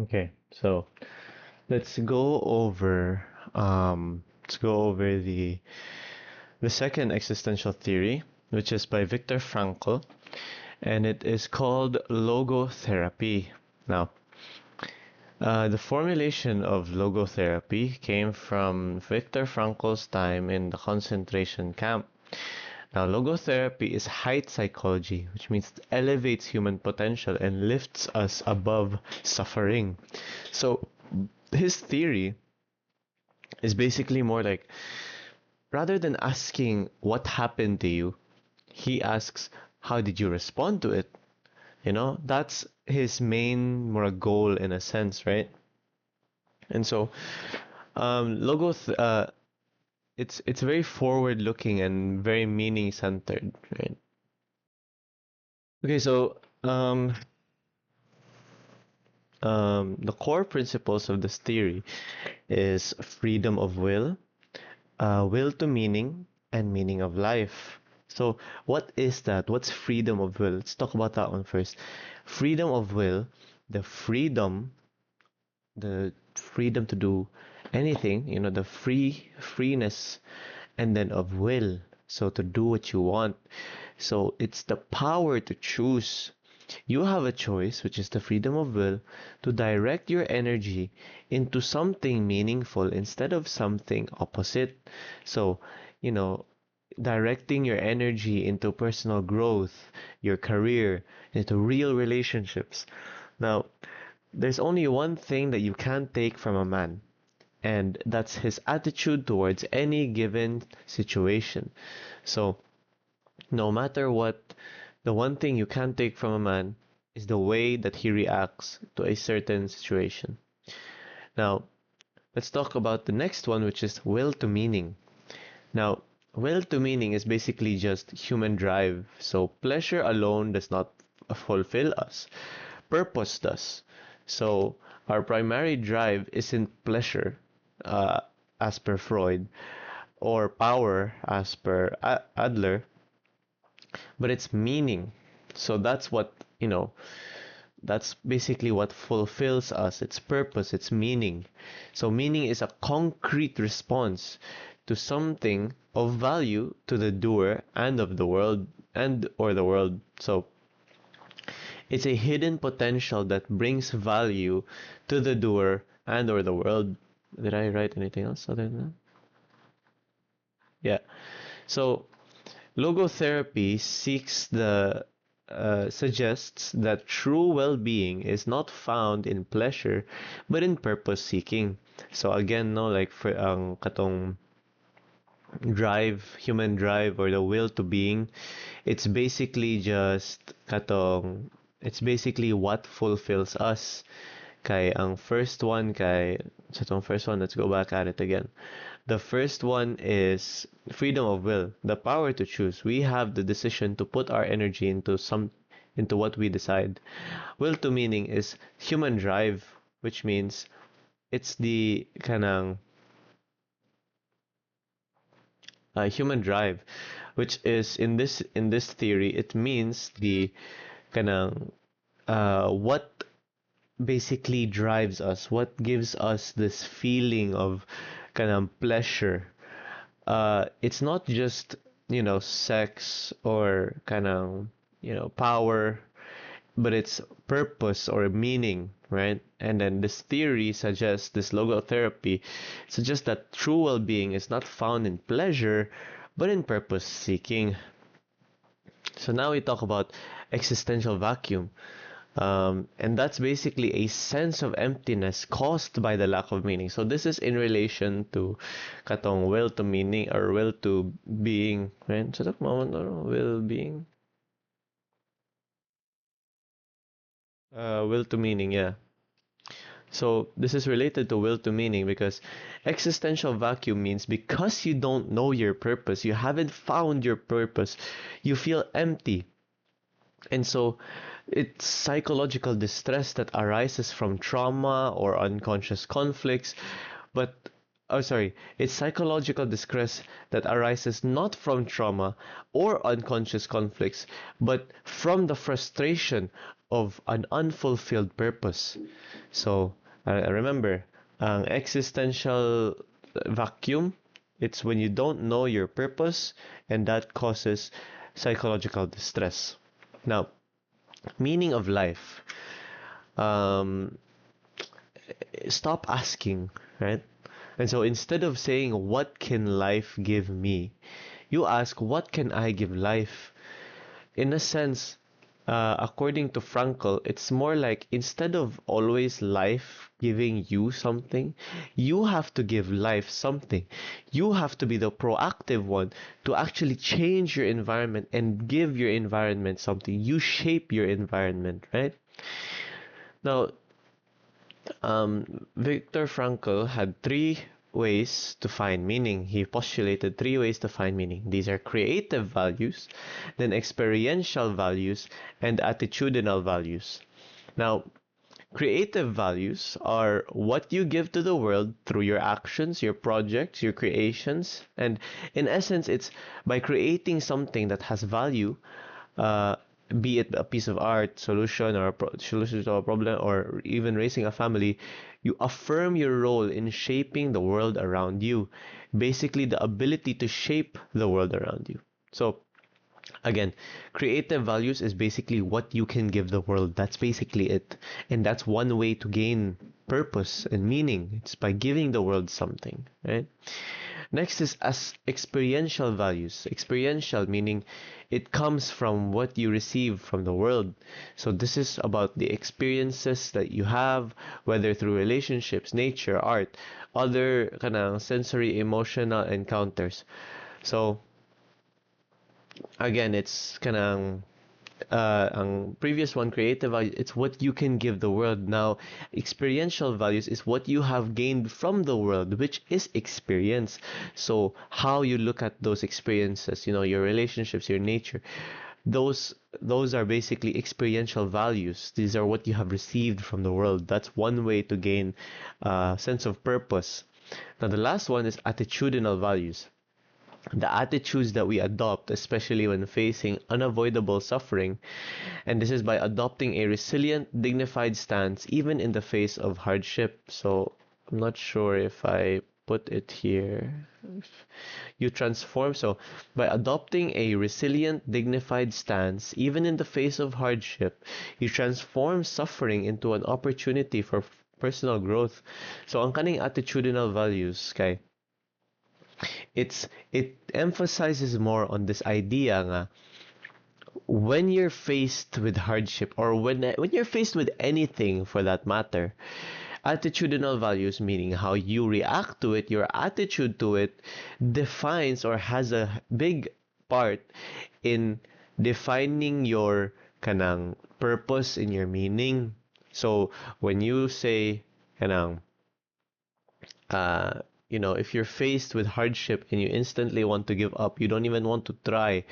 Okay, so let's go over the second existential theory, which is by Viktor Frankl, and it is called logotherapy. Now, the formulation of logotherapy came from Viktor Frankl's time in the concentration camp. Now, logotherapy is height psychology, which means it elevates human potential and lifts us above suffering. So, his theory is basically more like, rather than asking what happened to you, he asks, how did you respond to it? That's his main more goal in a sense, right? And so, logos, it's very forward looking and very meaning centered, right? Okay, so the core principles of this theory is freedom of will, will to meaning, and meaning of life. So, what is that? What's freedom of will? Let's talk about that one first. Freedom of will, the freedom, the freedom to do anything, the freeness, and then of will. So, to do what you want. So, it's the power to choose. You have a choice, which is the freedom of will, to direct your energy into something meaningful instead of something opposite. So, you know, directing your energy into personal growth, your career, into real relationships. Now, there's only one thing that you can't take from a man, and that's his attitude towards any given situation. So, no matter what, the one thing you can't take from a man is the way that he reacts to a certain situation. Now, let's talk about the next one, which is will to meaning. Now, will to meaning is basically just human drive. So, pleasure alone does not fulfill us, purpose does. So, our primary drive isn't pleasure, uh, as per Freud, or power, as per Adler, but it's meaning. So that's basically what fulfills us. It's purpose, it's meaning. So meaning is a concrete response to something of value to the doer and of the world and or the world. So it's a hidden potential that brings value to the doer and or the world. Did I write anything else other than that? Yeah. So logotherapy suggests that true well-being is not found in pleasure, but in purpose seeking. So again, no, like for ang katong drive, human drive or the will to being, it's basically just it's basically what fulfills us. Kay ang first one kay sa tong first one, let's go back at it again. The first one is freedom of will, the power to choose. We have the decision to put our energy into what we decide. Will to meaning is human drive, which means it's the kanang human drive, which is in this theory, it means the kanang what basically drives us, what gives us this feeling of kanang pleasure. It's not just sex or kanang power, but it's purpose or meaning, right? And then this theory suggests, this logotherapy suggests that true well-being is not found in pleasure, but in purpose seeking. So now we talk about existential vacuum. And that's basically a sense of emptiness caused by the lack of meaning. So this is in relation to katong will to meaning or will to being, right? So that moment, will being, will to meaning, yeah. So this is related to will to meaning because existential vacuum means because you don't know your purpose, you haven't found your purpose, you feel empty. And so it's psychological distress that arises from trauma or unconscious conflicts, but oh sorry, it's psychological distress that arises not from trauma or unconscious conflicts, but from the frustration of an unfulfilled purpose. So, remember, ang existential vacuum, it's when you don't know your purpose, and that causes psychological distress. Now, meaning of life. Um, Stop asking, right? And so instead of saying, what can life give me? You ask, what can I give life? In a sense, according to Frankl, it's more like instead of always life giving you something, you have to give life something. You have to be the proactive one to actually change your environment and give your environment something. You shape your environment, right? Now, Viktor Frankl had three ways to find meaning. He postulated three ways to find meaning. These are creative values, then experiential values, and attitudinal values. Now, creative values are what you give to the world through your actions, your projects, your creations, and in essence, it's by creating something that has value, uh, be it a piece of art, solution, or solution to a problem, or even raising a family, you affirm your role in shaping the world around you. Basically, the ability to shape the world around you. So, again, creative values is basically what you can give the world. That's basically it. And that's one way to gain purpose and meaning. It's by giving the world something, right? Next is as experiential values. Experiential meaning it comes from what you receive from the world. So this is about the experiences that you have, whether through relationships, nature, art, other kind of sensory emotional encounters. So again, it's kind of ang previous one, creative values, it's what you can give the world. Now, experiential values is what you have gained from the world, which is experience. So, how you look at those experiences, your relationships, your nature, those are basically experiential values. These are what you have received from the world. That's one way to gain a sense of purpose. Now, the last one is attitudinal values. The attitudes that we adopt, especially when facing unavoidable suffering, and this is by adopting a resilient, dignified stance even in the face of hardship. So I'm not sure if I put it here. You transform, so by adopting a resilient, dignified stance even in the face of hardship, you transform suffering into an opportunity for personal growth. So ang kaning attitudinal values kay it emphasizes more on this idea nga when you're faced with hardship, or when you're faced with anything for that matter, attitudinal values, meaning how you react to it, your attitude to it, defines or has a big part in defining your kanang purpose in your meaning. So when you say kanang uh if you're faced with hardship and you instantly want to give up, you don't even want to try,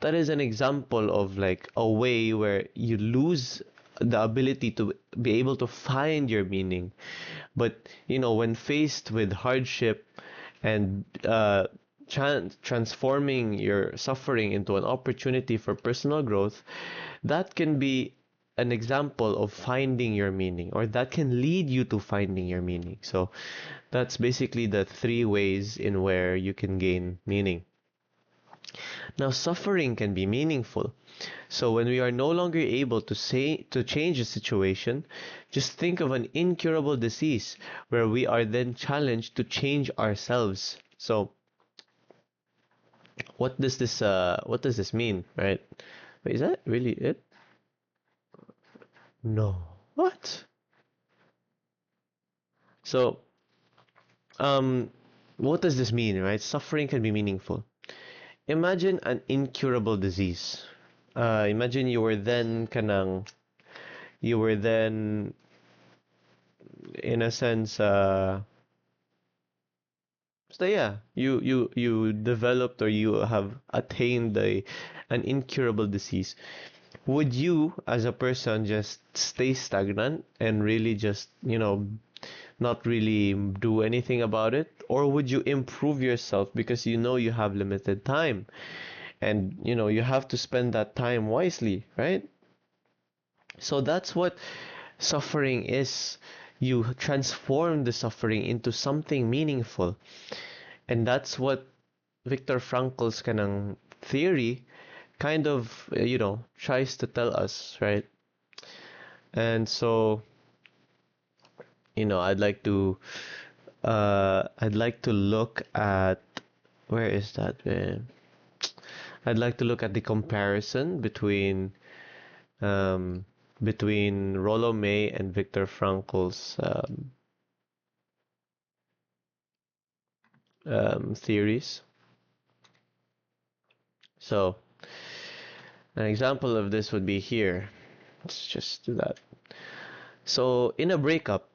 that is an example of like a way where you lose the ability to be able to find your meaning. But when faced with hardship and transforming your suffering into an opportunity for personal growth, that can be an example of finding your meaning, or that can lead you to finding your meaning. So that's basically the three ways in where you can gain meaning. Now, suffering can be meaningful. So when we are no longer able to change a situation, just think of an incurable disease where we are then challenged to change ourselves. So what does this mean, right? Wait, is that really it? No. What? So, what does this mean, right? Suffering can be meaningful. Imagine an incurable disease. Imagine you were then in a sense, so yeah, you developed or you have attained an incurable disease. Would you, as a person, just stay stagnant and really just not really do anything about it? Or would you improve yourself because you know you have limited time and you have to spend that time wisely, right? So that's what suffering is. You transform the suffering into something meaningful. And that's what Viktor Frankl's kanang theory kind of, tries to tell us, right? And so, I'd like to look at where is that, man? I'd like to look at the comparison um, between Rollo May and Viktor Frankl's theories. So, an example of this would be here. Let's just do that. So, in a breakup,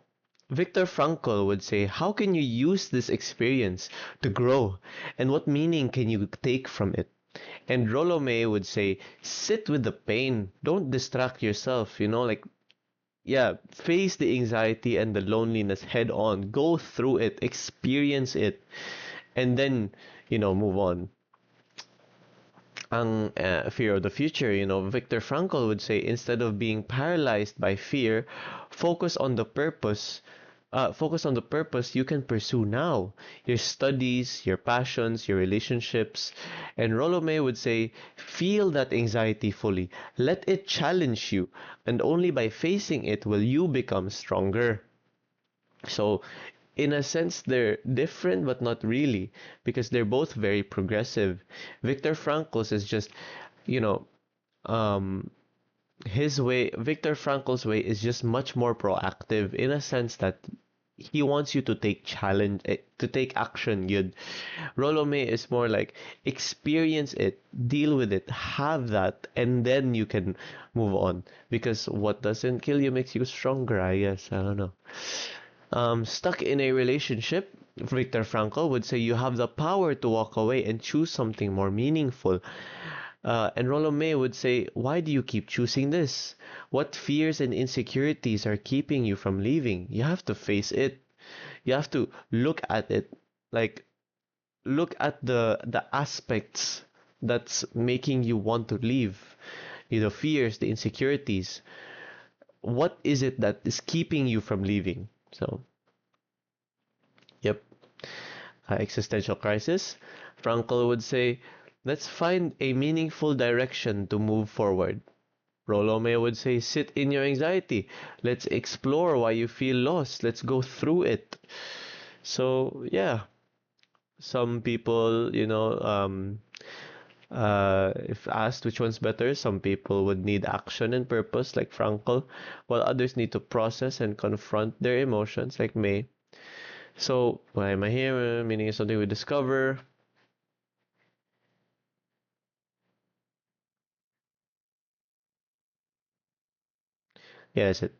Viktor Frankl would say, how can you use this experience to grow? And what meaning can you take from it? And Rollo May would say, sit with the pain. Don't distract yourself, like, yeah, face the anxiety and the loneliness head on. Go through it, experience it, and then, move on. Ang fear of the future, Viktor Frankl would say, instead of being paralyzed by fear, focus on the purpose. Focus on the purpose you can pursue now, your studies, your passions, your relationships. And Rollo May would say, feel that anxiety fully. Let it challenge you, and only by facing it will you become stronger. So, in a sense, they're different, but not really, because they're both very progressive. Viktor Frankl's is just, you know, um, Viktor Frankl's way is just much more proactive in a sense that he wants you to to take action. Yun. Rollo May is more like experience it, deal with it, have that, and then you can move on. Because what doesn't kill you makes you stronger, I guess. I don't know. Stuck in a relationship, Viktor Frankl would say you have the power to walk away and choose something more meaningful. And Rollo May would say, why do you keep choosing this? What fears and insecurities are keeping you from leaving? You have to face it. You have to look at it. Like, look at the aspects that's making you want to leave. The fears, the insecurities. What is it that is keeping you from leaving? So, yep. Existential crisis. Frankl would say, let's find a meaningful direction to move forward. Rollo May would say, sit in your anxiety. Let's explore why you feel lost. Let's go through it. So, yeah, some people, if asked which one's better, some people would need action and purpose, like Frankl, while others need to process and confront their emotions, like May. So, why am I here? Meaning is something we discover. Yeah, that's it.